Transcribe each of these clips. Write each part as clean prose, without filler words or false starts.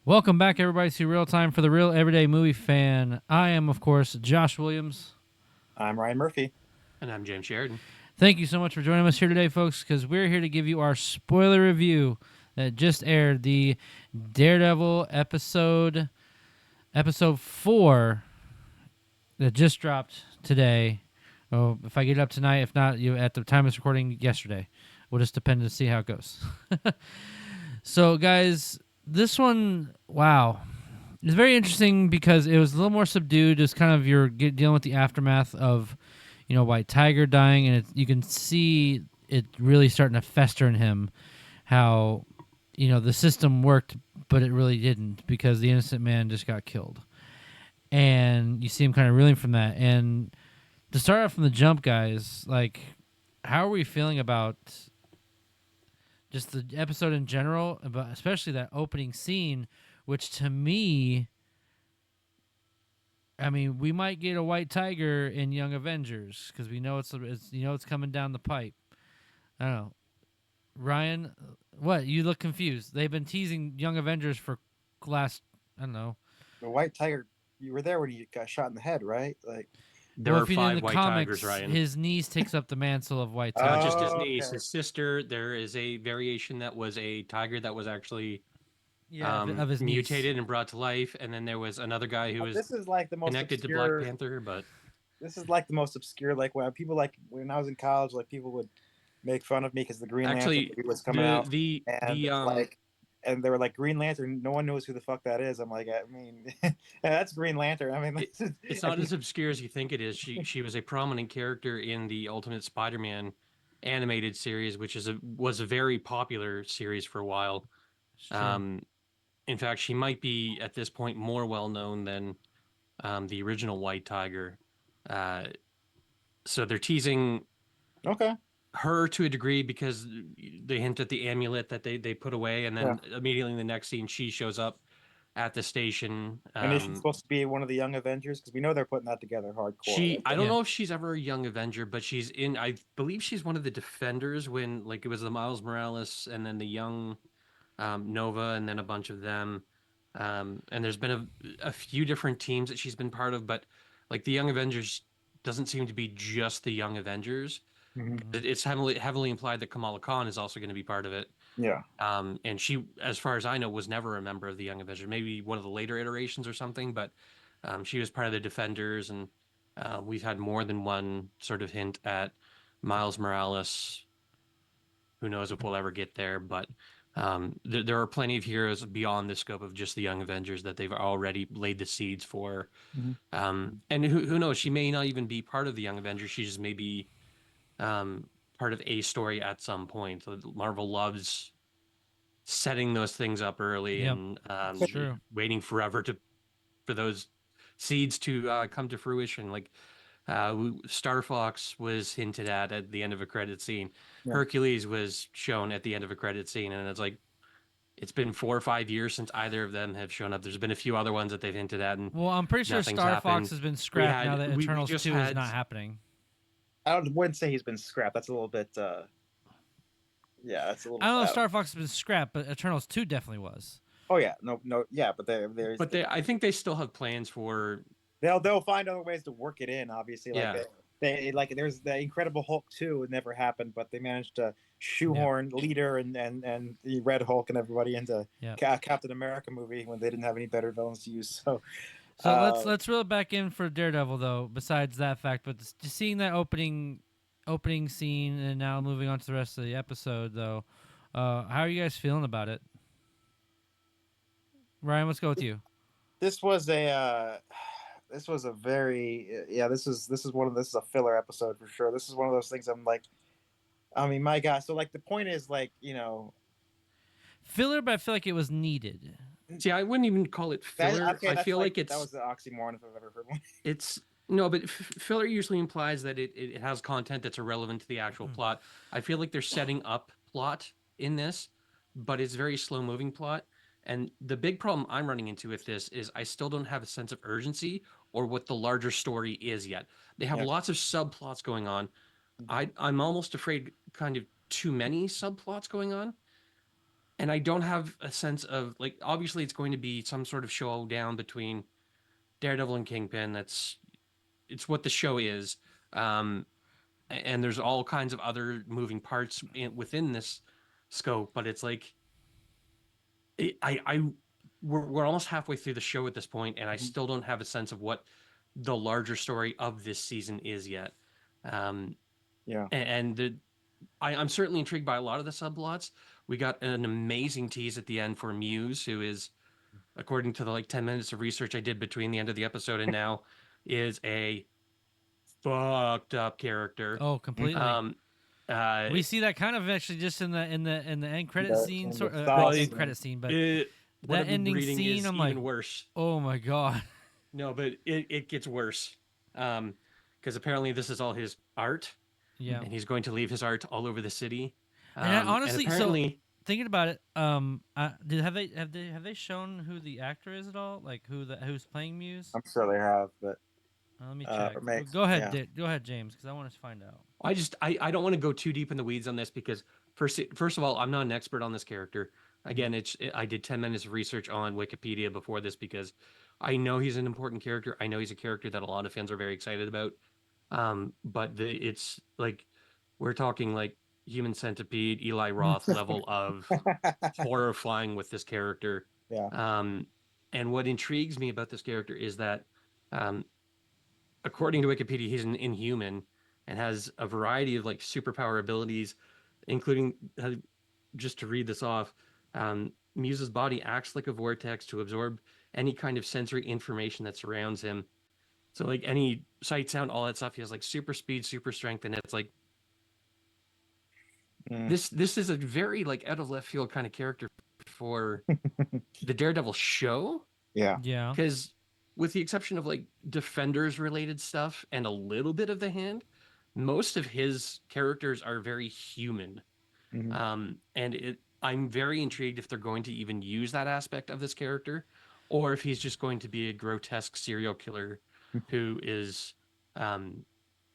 Welcome back, everybody, to Real Time for the Real Everyday Movie Fan. I am, of course, Josh Williams. I'm Ryan Murphy. And I'm James Sheridan. Thank you so much for joining us here today, folks, because we're here to give you our spoiler review that just aired, the Daredevil episode 4 that just dropped today. Oh, if I get it up tonight, if not, at the time of this recording, yesterday. We'll just depend to see how it goes. So, guys, this one, wow. It's very interesting because it was a little more subdued. Just kind of you're dealing with the aftermath of, White Tiger dying, and you can see it really starting to fester in him. How, the system worked, but it really didn't because the innocent man just got killed, and you see him kind of reeling from that. And to start off from the jump, guys, like, how are we feeling about just the episode in general, but especially that opening scene, which to me, I mean, we might get a White Tiger in Young Avengers because we know it's coming down the pipe. I don't know, Ryan. What, you look confused? They've been teasing Young Avengers for last, I don't know. The White Tiger, you were there when he got shot in the head, right? Like, there are if you 5 in the White comics, Tigers, Ryan. his niece takes up the mantle of White Not Tiger. just his Oh, niece, okay. his sister. There is a variation that was a tiger that was actually of his mutated niece. and brought to life, and then there was another guy who was This is like the most connected to obscure. Black Panther. But This is like the most obscure. Like when I was in college, like people would make fun of me because the Green Lantern actually, movie was coming out, the and and they were like, Green Lantern. No one knows who the fuck that is. I'm like, I mean, yeah, that's Green Lantern. I mean, it's not as obscure as you think it is. She was a prominent character in the Ultimate Spider-Man animated series, which was a very popular series for a while. In fact, she might be at this point more well known than the original White Tiger. So they're teasing okay. her to a degree because they hint at the amulet that they put away, and then immediately in the next scene she shows up at the station. And is she supposed to be one of the Young Avengers? Because we know they're putting that together hardcore. I don't know if she's ever a Young Avenger, but she's in. I believe she's one of the Defenders when it was the Miles Morales and then the Young Nova and then a bunch of them. And there's been a few different teams that she's been part of, but like the Young Avengers doesn't seem to be just the Young Avengers. Mm-hmm. It's heavily implied that Kamala Khan is also going to be part of it. Yeah. And she, as far as I know, was never a member of the Young Avengers. Maybe one of the later iterations or something, but she was part of the Defenders, and we've had more than one sort of hint at Miles Morales. Who knows if we'll ever get there, but there are plenty of heroes beyond the scope of just the Young Avengers that they've already laid the seeds for. Mm-hmm. And who knows? She may not even be part of the Young Avengers. She just may be part of a story at some point. Marvel loves setting those things up early and waiting forever for those seeds to come to fruition. Like Star Fox was hinted at the end of a credit scene. Yeah. Hercules was shown at the end of a credit scene, and it's like it's been 4 or 5 years since either of them have shown up. There's been a few other ones that they've hinted at, and well, I'm pretty sure Star Fox has been scrapped now that Eternals 2 is not happening. I wouldn't say he's been scrapped. That's a little bit. Yeah, that's a little. I don't know if Star Fox has been scrapped, but Eternals 2 definitely was. Oh yeah, no, yeah, but I think they still have plans for. They'll find other ways to work it in. Obviously, like they there's the Incredible Hulk 2. It never happened, but they managed to shoehorn Leader and the Red Hulk and everybody into Captain America movie when they didn't have any better villains to use. So let's reel it back in for Daredevil though. Besides that fact, but just seeing that opening scene and now moving on to the rest of the episode though, how are you guys feeling about it? Ryan, let's go with you. This was a very this is a filler episode for sure. This is one of those things I'm like, I mean, my God. So like the point is like, filler, but I feel like it was needed. See, I wouldn't even call it filler. I feel like it's... That was the oxymoron if I've ever heard one. No, but filler usually implies that it has content that's irrelevant to the actual plot. I feel like they're setting up plot in this, but it's very slow-moving plot. And the big problem I'm running into with this is I still don't have a sense of urgency or what the larger story is yet. They have lots of subplots going on. I'm almost afraid kind of too many subplots going on. And I don't have a sense of, like, obviously it's going to be some sort of showdown between Daredevil and Kingpin. It's what the show is. And there's all kinds of other moving parts within this scope, but it's like we're almost halfway through the show at this point, and I still don't have a sense of what the larger story of this season is yet. And I'm certainly intrigued by a lot of the subplots. We got an amazing tease at the end for Muse, who is, according to the like 10 minutes of research I did between the end of the episode and now, is a fucked up character. Oh, completely. We see that kind of actually just in the end credit scene, end credit scene, but that ending scene, I'm even like, worse. Oh my god. No, but it gets worse, because apparently this is all his art. Yeah, and he's going to leave his art all over the city. And honestly, and apparently, thinking about it, have they shown who the actor is at all? Like who's playing Muse? I'm sure they have, but let me check. Go ahead, go ahead, James, because I want to find out. I don't want to go too deep in the weeds on this because first of all, I'm not an expert on this character. Again, I did 10 minutes of research on Wikipedia before this because I know he's an important character. I know he's a character that a lot of fans are very excited about. But it's like we're talking like Human Centipede, Eli Roth level of horrifying with this character. Yeah. And what intrigues me about this character is that, according to Wikipedia, he's an Inhuman and has a variety of like superpower abilities, including, just to read this off, Muse's body acts like a vortex to absorb any kind of sensory information that surrounds him. So like any sight, sound, all that stuff, he has like super speed, super strength, and it's like this is a very like out of left field kind of character for the Daredevil show. Yeah. Yeah. Because with the exception of like Defenders related stuff and a little bit of The Hand, most of his characters are very human. And I'm very intrigued if they're going to even use that aspect of this character, or if he's just going to be a grotesque serial killer who is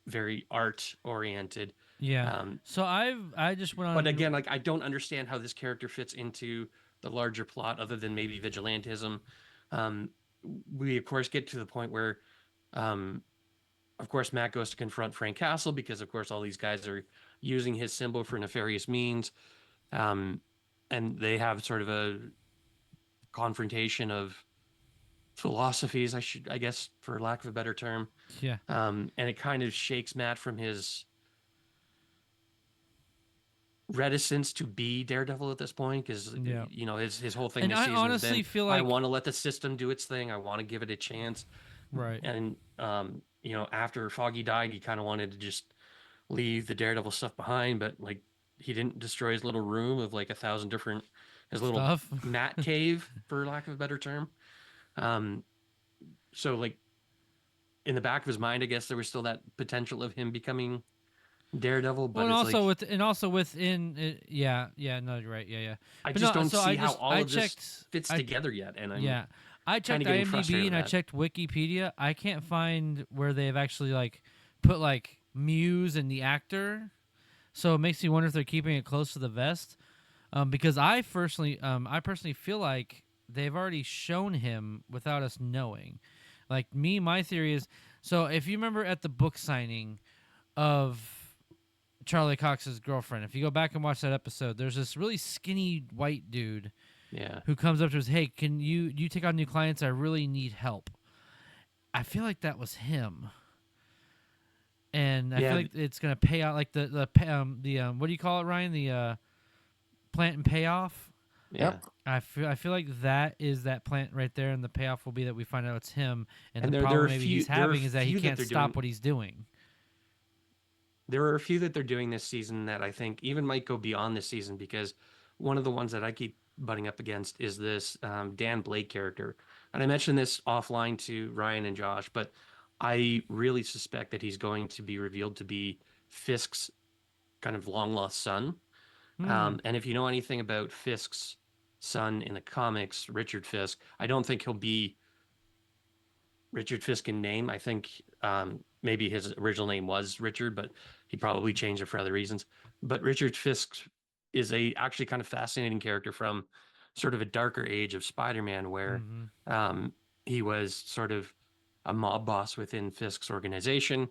very art oriented. Yeah. So I just went on. But again, like I don't understand how this character fits into the larger plot, other than maybe vigilantism. We of course get to the point where, of course, Matt goes to confront Frank Castle because, of course, all these guys are using his symbol for nefarious means, and they have sort of a confrontation of philosophies, I guess, for lack of a better term. Yeah. And it kind of shakes Matt from his reticence to be Daredevil at this point, because you know his whole thing. And this I season honestly has been, feel like I want to let the system do its thing. I want to give it a chance. Right. And you know, after Foggy died, he kind of wanted to just leave the Daredevil stuff behind, but like he didn't destroy his little room of like 1,000 different, his little stuff. Matt cave, for lack of a better term. So like in the back of his mind, I guess there was still that potential of him becoming Daredevil, but well, and also within yeah, no, you're right, yeah. I just don't see how all of this fits together yet, and I checked IMDb and I checked Wikipedia. I can't find where they've actually like put like Muse and the actor, so it makes me wonder if they're keeping it close to the vest. Because I personally feel like they've already shown him without us knowing. Like my theory is, so if you remember at the book signing of Charlie Cox's girlfriend, if you go back and watch that episode, there's this really skinny white dude who comes up to us, hey, can you take on new clients? I really need help. I feel like that was him. And I feel like it's going to pay out, like the what do you call it, Ryan? The plant and payoff. Yep. I feel like that is that plant right there, and the payoff will be that we find out it's him, and the problem maybe he's having is that he can't stop what he's doing. There are a few that they're doing this season that I think even might go beyond this season, because one of the ones that I keep butting up against is this Dan Blake character. And I mentioned this offline to Ryan and Josh, but I really suspect that he's going to be revealed to be Fisk's kind of long lost son. And if you know anything about Fisk's son in the comics, Richard Fisk, I don't think he'll be Richard Fisk in name. I think maybe his original name was Richard, but he probably changed it for other reasons. But Richard Fisk's is a actually kind of fascinating character from sort of a darker age of Spider-Man, where he was sort of a mob boss within Fisk's organization,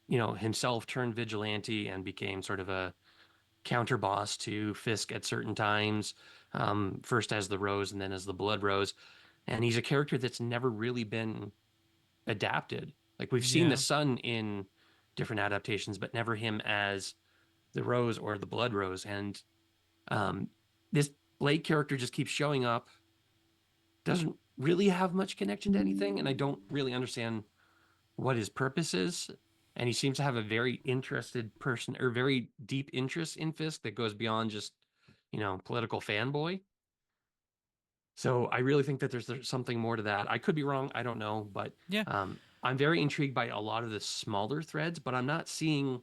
himself turned vigilante and became sort of a counter boss to Fisk at certain times, first as the Rose and then as the Blood Rose. And he's a character that's never really been adapted. Like we've seen the Sun in different adaptations, but never him as the Rose or the Blood Rose. And this Blake character just keeps showing up, doesn't really have much connection to anything, and I don't really understand what his purpose is. And he seems to have a very interested person or very deep interest in Fisk that goes beyond just, political fanboy. So I really think that there's something more to that. I could be wrong. I don't know, but I'm very intrigued by a lot of the smaller threads, but I'm not seeing.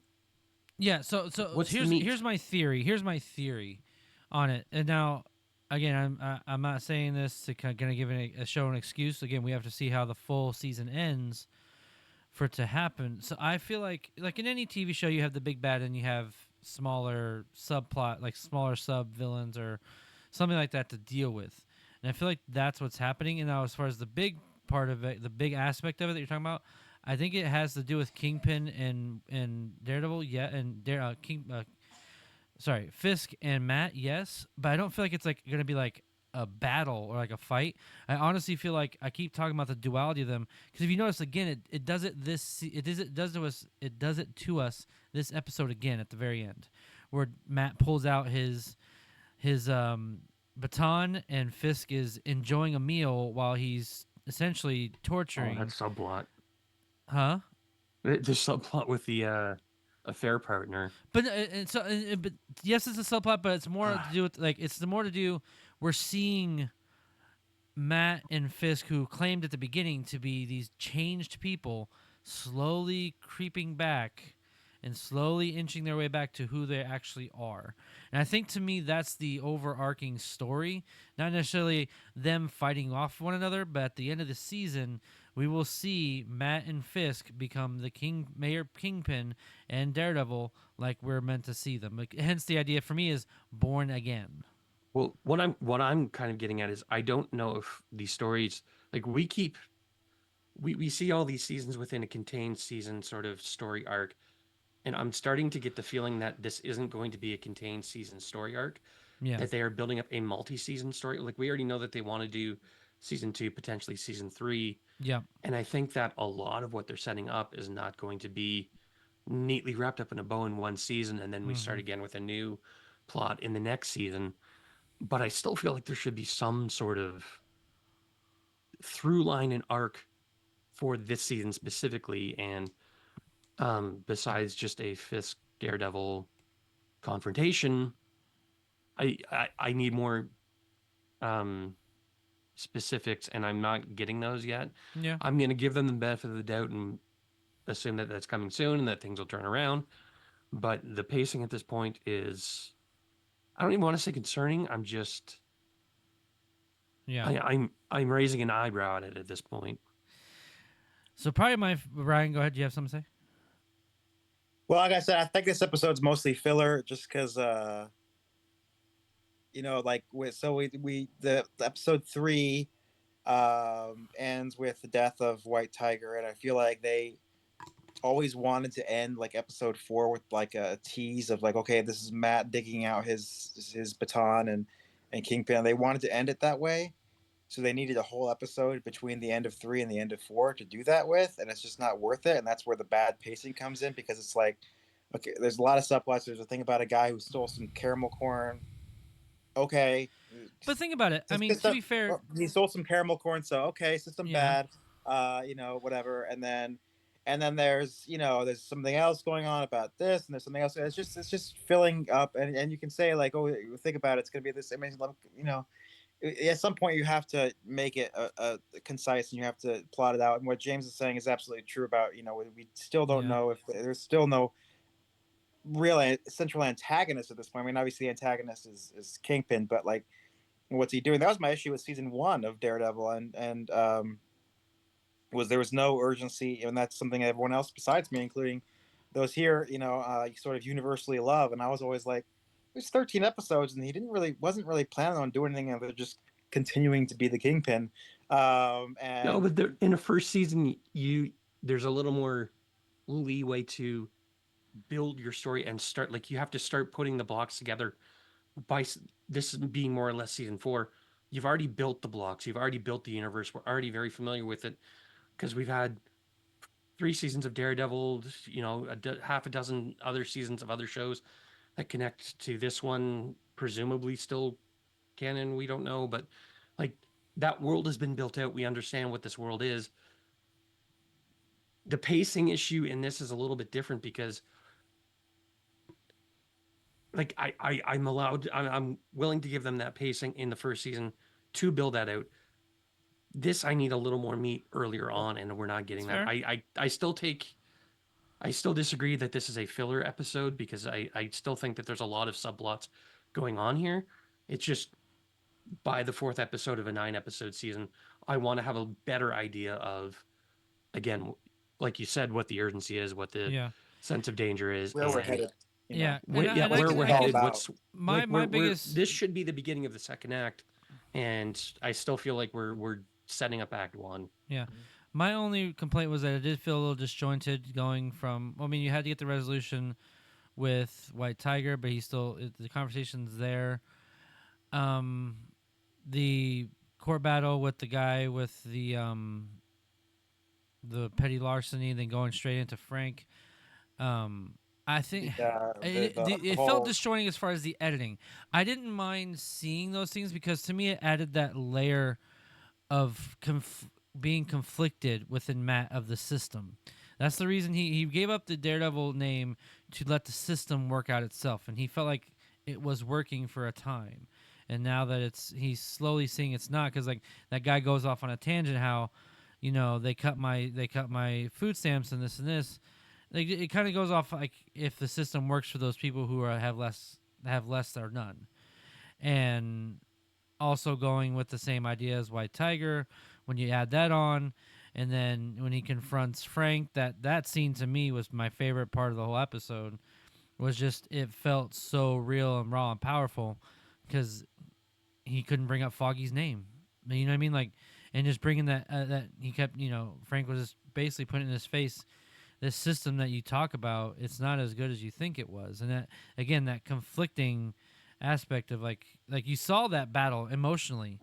Yeah. So here's my theory. Here's my theory on it. And now, again, I'm not saying this to kind of give a show an excuse. Again, we have to see how the full season ends for it to happen. So I feel like in any TV show, you have the big bad and you have smaller subplot, like smaller sub villains or something like that to deal with. And I feel like that's what's happening. And now, as far as the big part of it, the big aspect of it that you're talking about, I think it has to do with Kingpin and Daredevil. Yeah, and Fisk and Matt. Yes, but I don't feel like it's like going to be like a battle or like a fight. I honestly feel like I keep talking about the duality of them because if you notice again, it does it to us this episode again at the very end, where Matt pulls out his baton and Fisk is enjoying a meal while he's essentially torturing. Oh, that subplot. Huh? The subplot with the affair partner. But but yes, it's a subplot, but it's more to do with more to do. We're seeing Matt and Fisk, who claimed at the beginning to be these changed people, slowly creeping back and slowly inching their way back to who they actually are. And I think to me that's the overarching story, not necessarily them fighting off one another, but at the end of the season, we will see Matt and Fisk become the Kingpin and Daredevil like we're meant to see them. Like, hence the idea for me is born again. Well, what I'm kind of getting at is I don't know if these stories, like we see all these seasons within a contained season sort of story arc. And I'm starting to get the feeling that this isn't going to be a contained season story arc. Yeah. That they are building up a multi-season story. Like we already know that they want to do season 2, potentially season 3. Yeah. And I think that a lot of what they're setting up is not going to be neatly wrapped up in a bow in one season, and then we start again with a new plot in the next season. But I still feel like there should be some sort of through line and arc for this season specifically, and besides just a Fisk Daredevil confrontation, I need more specifics, and I'm not getting those yet. Yeah. I'm going to give them the benefit of the doubt and assume that that's coming soon and that things will turn around. But the pacing at this point is, I don't even want to say concerning. I'm just, I'm raising an eyebrow at it at this point. So probably Ryan, go ahead. Do you have something to say? Well, like I said, I think this episode's mostly filler, just because, the episode 3 ends with the death of White Tiger, and I feel like they always wanted to end like episode 4 with like a tease of like, okay, this is Matt digging out his baton and Kingpin. They wanted to end it that way. So they needed a whole episode between the end of 3 and the end of 4 to do that with, and it's just not worth it. And that's where the bad pacing comes in, because it's like, okay, there's a lot of subplots. There's a thing about a guy who stole some caramel corn. Okay, but think about it. I mean, to be fair, he stole some caramel corn, so okay, system bad. Whatever. And then there's there's something else going on about this, and there's something else. It's just filling up, and you can say like, oh, think about it, it's gonna be this amazing, at some point you have to make it a concise, and you have to plot it out. And what James is saying is absolutely true about, we still don't know if there's still no real central antagonist at this point. I mean, obviously the antagonist is Kingpin, but like, what's he doing? That was my issue with season 1 of Daredevil, and there was no urgency, and that's something everyone else besides me, including those here, sort of universally love. And I was always like, there's 13 episodes, and he wasn't really planning on doing anything other than just continuing to be the Kingpin. And No, but in the first season, there's a little more leeway to build your story and start. Like you have to start putting the blocks together by this being more or less season 4. You've already built the blocks. You've already built the universe. We're already very familiar with it because we've had 3 seasons of Daredevil. Half a dozen other seasons of other shows that connect to this one. Presumably still canon. We don't know, but like that world has been built out. We understand what this world is. The pacing issue in this is a little bit different because like I'm willing to give them that pacing in the first season to build that out. This I need a little more meat earlier on, and we're not getting that. I still disagree that this is a filler episode because I still think that there's a lot of subplots going on here. It's just by the 4th episode of a 9-episode season, I want to have a better idea of, again, like you said, what the urgency is, what the sense of danger is, where we're headed. Where we're headed. My biggest. This should be the beginning of the second act, and I still feel like we're setting up Act 1. Yeah. My only complaint was that it did feel a little disjointed going from. I mean, you had to get the resolution with White Tiger, but the conversation's there. The court battle with the guy with the petty larceny, then going straight into Frank. I think it felt disjointing as far as the editing. I didn't mind seeing those things because to me it added that layer of being conflicted within Matt of the system. That's the reason he gave up the Daredevil name to let the system work out itself, and he felt like it was working for a time. And now that he's slowly seeing it's not, because like that guy goes off on a tangent how, they cut my food stamps and this. Like it kind of goes off like if the system works for those people who have less or none, and also going with the same idea as White Tiger when you add that on, and then when he confronts Frank, that scene to me was my favorite part of the whole episode. Was just it felt so real and raw and powerful because he couldn't bring up Foggy's name. You know what I mean? Like, and just bringing that he kept, Frank was just basically putting in his face, this system that you talk about, it's not as good as you think it was. And that, again, that conflicting aspect of like you saw that battle emotionally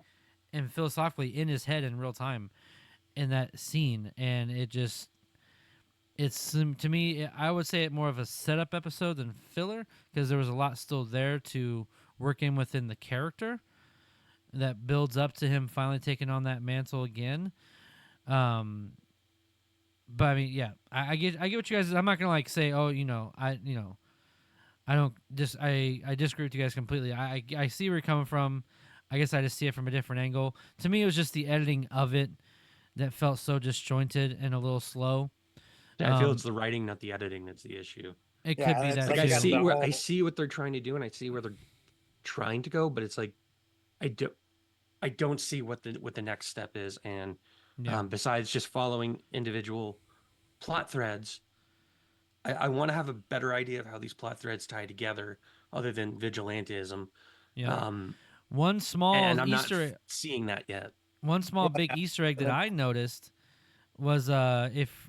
and philosophically in his head in real time in that scene. And it's to me, I would say it more of a setup episode than filler because there was a lot still there to work in within the character that builds up to him finally taking on that mantle again. But I mean, yeah, I get what you guys. I'm not gonna say, oh, I disagree with you guys completely. I see where you're coming from. I guess I just see it from a different angle. To me, it was just the editing of it that felt so disjointed and a little slow. Yeah, I feel it's the writing, not the editing, that's the issue. It could be that. Like I see what they're trying to do, and I see where they're trying to go, but it's like I don't see what the next step is, and besides just following individual plot threads, I want to have a better idea of how these plot threads tie together, other than vigilantism. Yeah. One small and I'm Easter egg, not seeing that yet. One small big Easter egg that I noticed was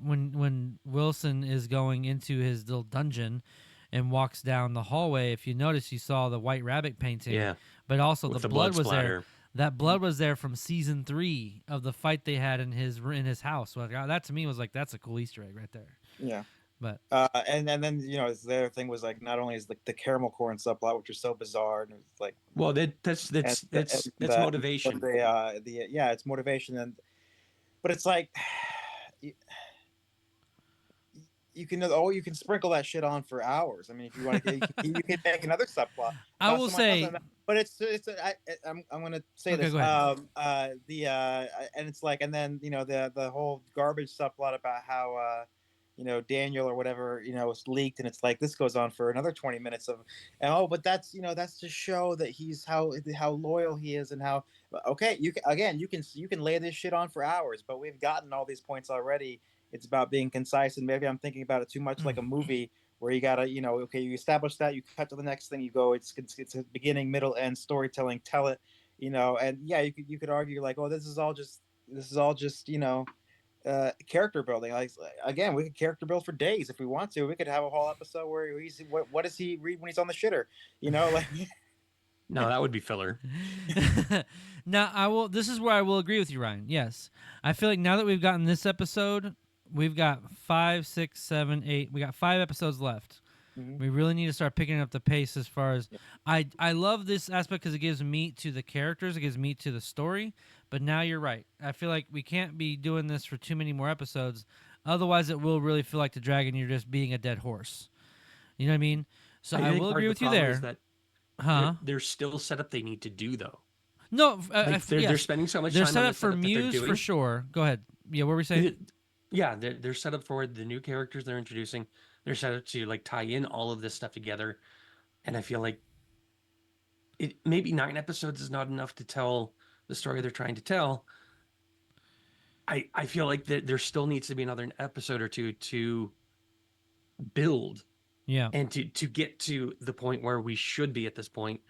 when Wilson is going into his little dungeon and walks down the hallway, if you notice, you saw the white rabbit painting, but also the blood was there. That blood was there from season 3 of the fight they had in his house. So that to me was like, that's a cool Easter egg right there. Yeah. But and then the other thing was like, not only is like the caramel corn subplot, which is so bizarre, and it's like, well, that's motivation. It's motivation, but it's like you can sprinkle that shit on for hours. I mean, if you want to, you can make another subplot. I will say, but I'm going to say this. And it's like, and then the whole garbage subplot about how Daniel or whatever was leaked, and it's like this goes on for another 20 minutes but that's that's to show that he's how loyal he is, and how you can lay this shit on for hours, but we've gotten all these points already. It's about being concise, and maybe I'm thinking about it too much like a movie where you gotta, okay, you establish that, you cut to the next thing, you go, it's a beginning, middle, end storytelling, tell it, and yeah, you could argue like, oh, this is all just character building. Like, again, we could character build for days if we want to. We could have a whole episode where he's what does he read when he's on the shitter, like. No, that would be filler. Now, this is where I will agree with you, Ryan. Yes. I feel like now that we've gotten this episode, we've got 5, 6, 7, 8. We got 5 episodes left. Mm-hmm. We really need to start picking up the pace as far as... I love this aspect because it gives meat to the characters. It gives meat to the story. But now you're right. I feel like we can't be doing this for too many more episodes. Otherwise, it will really feel like the dragon. You're just being a dead horse. You know what I mean? So I will agree with you there. There's still setup they need to do, though. No, they're spending so much time on the setup for Muse for sure. Go ahead. Yeah, what were we saying? Yeah, they're set up for the new characters they're introducing. They're set up to like tie in all of this stuff together, and I feel like maybe 9 episodes is not enough to tell the story they're trying to tell. I feel like there still needs to be another episode or two to build. Yeah. And to get to the point where we should be at this point,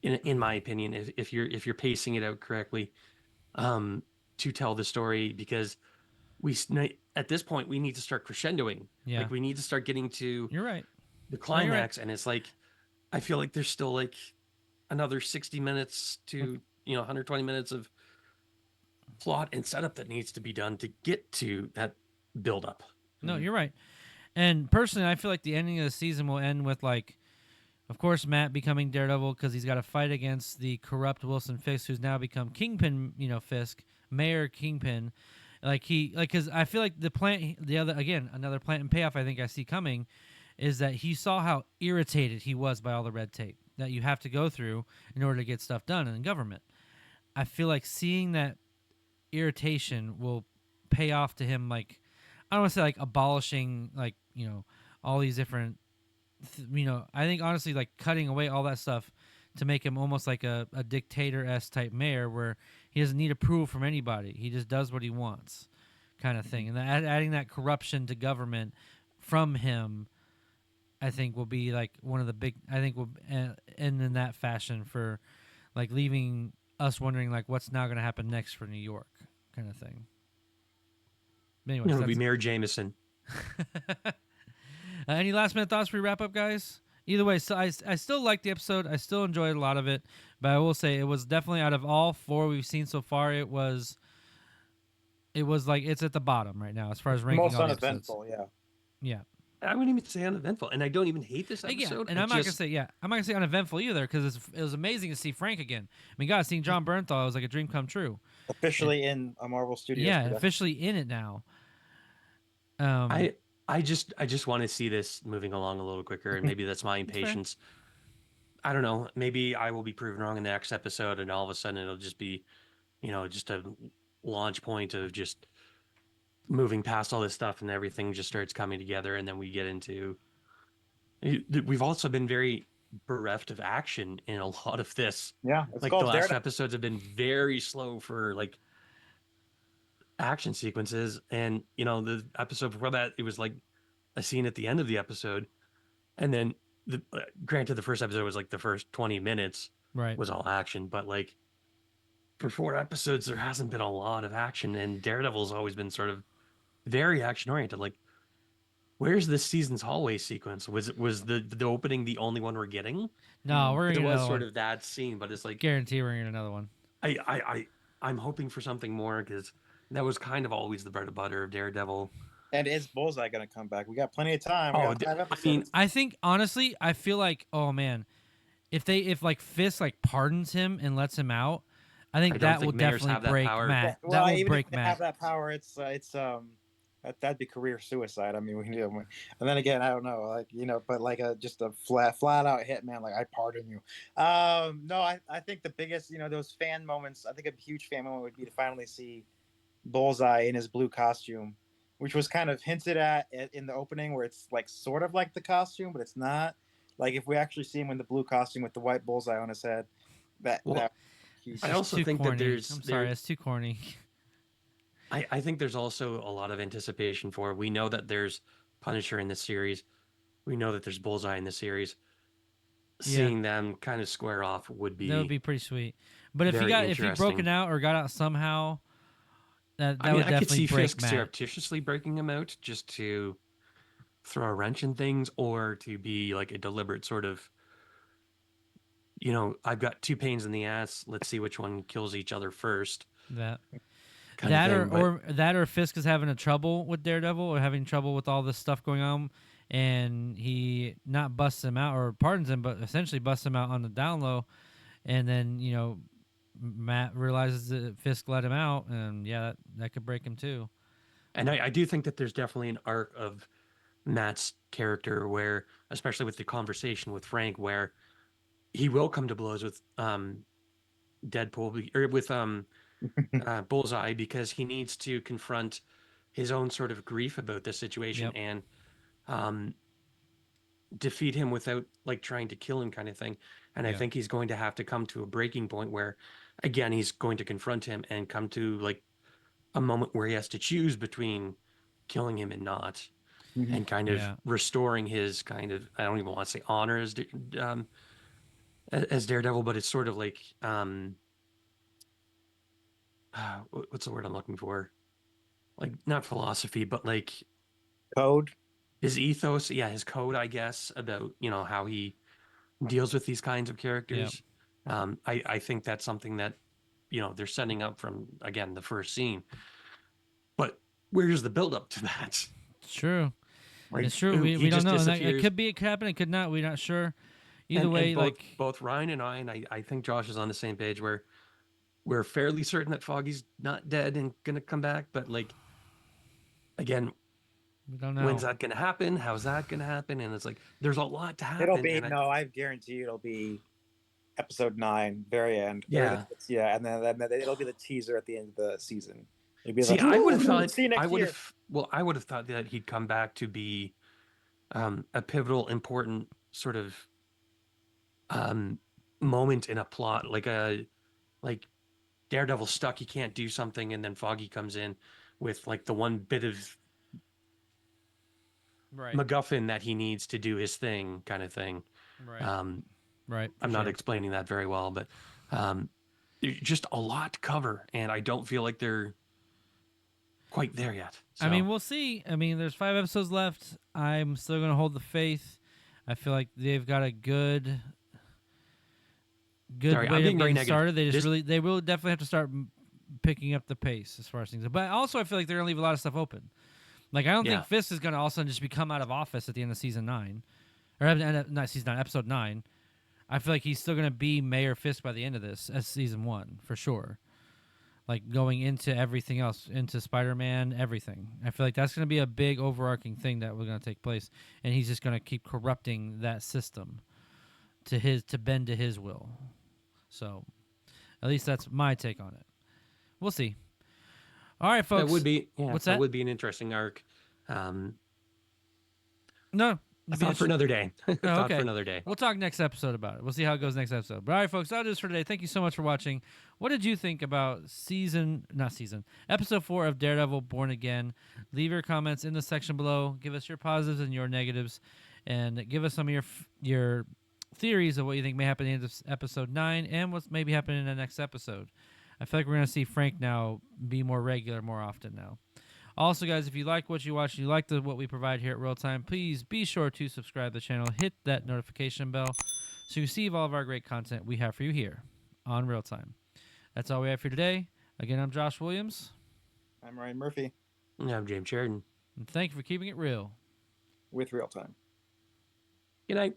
in my opinion, if you're pacing it out correctly, to tell the story, because at this point we need to start crescendoing. Yeah. Like we need to start getting to You're right. the climax, and it's like I feel like there's still like another 60 minutes to 120 minutes of plot and setup that needs to be done to get to that build up. No, you're right. And personally, I feel like the ending of the season will end with, like, of course, Matt becoming Daredevil because he's got to fight against the corrupt Wilson Fisk, who's now become Kingpin, Fisk, Mayor Kingpin. Because I feel like another plant and payoff I think I see coming is that he saw how irritated he was by all the red tape that you have to go through in order to get stuff done in the government. I feel like seeing that irritation will pay off to him, like, I don't want to say like abolishing, like, all these different, I think honestly like cutting away all that stuff to make him almost like a dictator-esque type mayor where he doesn't need approval from anybody. He just does what he wants kind of thing. And adding that corruption to government from him, I think will be like one of the big, I think will end in that fashion for like leaving us wondering like what's now going to happen next for New York kind of thing. Anyways, it'll be Mayor Jameson. Any last minute thoughts before we wrap up, guys? Either way, so I still like the episode. I still enjoyed a lot of it, but I will say it was definitely out of all 4 we've seen so far, it was like it's at the bottom right now as far as ranking. Most all uneventful, the episodes. Yeah. I wouldn't even say uneventful, and I don't even hate this episode. Yeah, and I'm not gonna say uneventful either because it was amazing to see Frank again. I mean, God, seeing John Bernthal was like a dream come true. Officially in a Marvel Studios. Yeah, officially in it now. I just want to see this moving along a little quicker, and maybe that's my impatience. I don't know. Maybe I will be proven wrong in the next episode, and all of a sudden it'll just be, just a launch point of just moving past all this stuff, and everything just starts coming together, and then we get into. We've also been very bereft of action in a lot of this. Yeah, like the last episodes have been very slow for like action sequences, and the episode before that it was like a scene at the end of the episode, and then granted the first episode was like the first 20 minutes was all action, but like for 4 episodes there hasn't been a lot of action, and Daredevil's always been sort of very action oriented. Like, where's this season's hallway sequence? Was the opening the only one we're getting? No, we're gonna get another sort one. of that scene, but it's like guarantee we're gonna get another one. I'm hoping for something more, because that was kind of always the bread and butter of Daredevil. And is Bullseye going to come back? We got plenty of time. I think honestly, I feel like, oh man, if like Fisk like pardons him and lets him out, I think that will definitely break Matt. Well, that will even break if they Matt. have that power, that'd be career suicide. I mean, and then again, I don't know, like but like just a flat out hit, man. Like, I pardon you. No, I think the biggest, those fan moments. I think a huge fan moment would be to finally see Bullseye in his blue costume, which was kind of hinted at in the opening, where it's like sort of like the costume, but it's not. Like, if we actually see him in the blue costume with the white bullseye on his head, I also think corny. that there's. I'm sorry, it's too corny. I think there's also a lot of anticipation for. We know that there's Punisher in this series. we know that there's Bullseye in the series. Seeing them kind of square off would be pretty sweet. But if he broken out or got out somehow, that would definitely could see break Fisk Matt. surreptitiously breaking him out just to throw a wrench in things, or to be like a deliberate sort of, I've got two pains in the ass. Let's see which one kills each other first. Or Fisk is having a trouble with Daredevil, or having trouble with all this stuff going on, and he not busts him out or pardons him, but essentially busts him out on the down low, and then Matt realizes that Fisk let him out, and that could break him too. And I do think that there's definitely an arc of Matt's character where, especially with the conversation with Frank, where he will come to blows with Deadpool, or with Bullseye, because he needs to confront his own sort of grief about this situation and defeat him without like trying to kill him, kind of thing. And I think he's going to have to come to a breaking point where, again, he's going to confront him and come to like a moment where he has to choose between killing him and not, and kind of restoring his kind of, I don't even want to say honor as Daredevil, but it's sort of like what's the word I'm looking for? Like, not philosophy, but like code. His ethos, his code, I guess, about how he deals with these kinds of characters. I think that's something that they're setting up from, again, the first scene. But where's the build up to that? It's true. Right? It's true. We don't know. It could be, it could happen, it could not. We're not sure. Either way, both Ryan and I think Josh is on the same page where we're fairly certain that Foggy's not dead and gonna come back, but like, again, we don't know. When's that going to happen? How's that going to happen? And it's like, there's a lot to happen. It'll be, I guarantee you it'll be episode 9, very end. Yeah. And then it'll be the teaser at the end of the season. I would have thought, I would have thought that he'd come back to be a pivotal, important sort of moment in a plot, like Daredevil stuck, he can't do something, and then Foggy comes in with like the one bit of MacGuffin that he needs to do his thing, kind of thing. Right. I'm not explaining that very well, but just a lot to cover, and I don't feel like they're quite there yet. So. I mean, we'll see. I mean, there's 5 episodes left. I'm still going to hold the faith. I feel like they've got a good way to get started. They will definitely have to start picking up the pace as far as things. But also, I feel like they're going to leave a lot of stuff open. Like, I don't think Fisk is going to all of a sudden just become out of office at the end of season 9. Or not season 9, episode 9. I feel like he's still going to be Mayor Fisk by the end of this, as season 1, for sure. Like, going into everything else, into Spider-Man, everything. I feel like that's going to be a big overarching thing that was going to take place. And he's just going to keep corrupting that system to bend to his will. So, at least that's my take on it. We'll see. All right, folks. That would be what's that? That would be an interesting arc. No, thought for another day. Okay. For another day. We'll talk next episode about it. We'll see how it goes next episode. But all right, folks, that'll do this for today. Thank you so much for watching. What did you think about episode 4 of Daredevil Born Again? Leave your comments in the section below. Give us your positives and your negatives, and give us some of your theories of what you think may happen in episode 9 and what's maybe happening in the next episode. I feel like we're going to see Frank now be more regular more often now. Also, guys, if you like what you watch, you like what we provide here at ReelTime, please be sure to subscribe to the channel, hit that notification bell so you receive all of our great content we have for you here on ReelTime. That's all we have for today. Again, I'm Josh Williams. I'm Ryan Murphy. And I'm James Sheridan. And thank you for keeping it real with ReelTime. Good night.